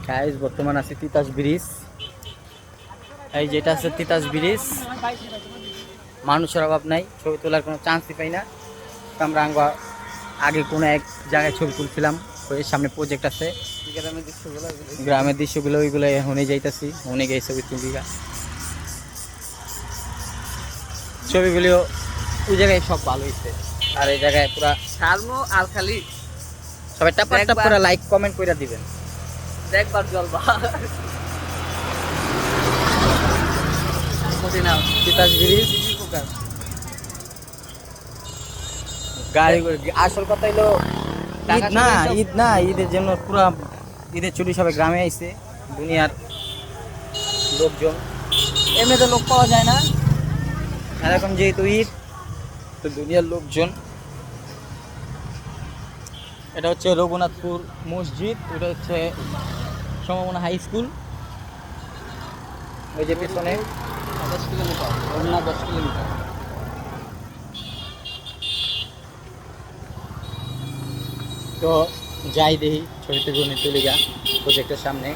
Guys বর্তমান আছে Titas bridge. এই যেটা আছে তিতাস ব্রিজ, মানুষের অভাব নাই, ছবি তোলার কোনো চান্সই পাই না। আমরা আগে কোনো এক জায়গায় ছবি তুলছিলাম, ওই সামনে প্রজেক্ট আছে, গ্রামের দৃশ্যগুলো ওইগুলো হনে যাইতাছি, হনে গিয়ে ছবি তুলি। ছবিগুলো ওই জায়গায় সব ভালো হয়েছে, আর এই জায়গায় পুরা সারমো আর খালি সবাই টাপ টাপ করে লাইক কমেন্ট করে দিবেন। দেখবার জলবা তিতাস ব্রিজ গাড়ি আসল কথা হলো ঈদ না, ঈদের জন্য পুরা ঈদের ছুটি সবাই গ্রামে আইছে, দুনিয়ার লোকজন, এমনিতে লোক পাওয়া যায় না, আর এখন যেহেতু ঈদ তো দুনিয়ার লোকজন। এটা হচ্ছে রঘুনাথপুর মসজিদ, ওটা হচ্ছে সম্ভাবনা হাই স্কুল, ওই যে পেছনে 10 কিলোমিটার, 10 কিলোমিটার। তো যাই দেখি ছবিতে জন্য তুলে গা প্রজেক্টের সামনে।